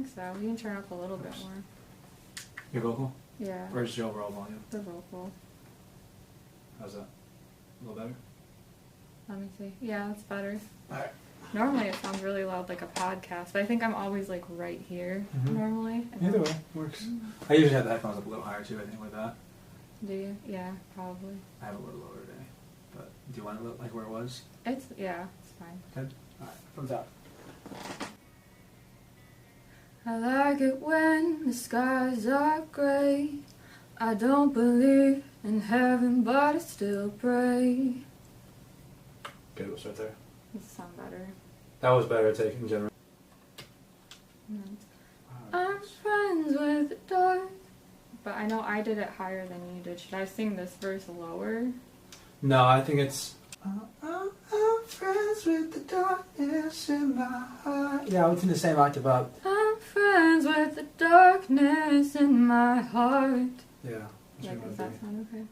think so. You can turn up a little bit more. Your vocal? Yeah. Or just your overall volume? The vocal. How's that? A little better? Let me see. Yeah, that's better. Alright. Normally it sounds really loud like a podcast, but I think I'm always like right here normally. Either way, works. I usually have the headphones up a little higher too, I think, like that. Do you? Yeah, probably. I have a little lower today. But do you want it like where it was? It's fine. Good? Alright, from the top. I like it when the skies are gray. I don't believe in heaven, but I still pray. Good, we'll start there. This sound better. That was better, I take in general. I'm friends with the dark. But I know I did it higher than you did. Should I sing this verse lower? No, I think it's... I'm friends with the darkness in my heart. Yeah, it's in the same octave up. I'm friends with the darkness in my heart. Yeah. Yeah, does that sound okay?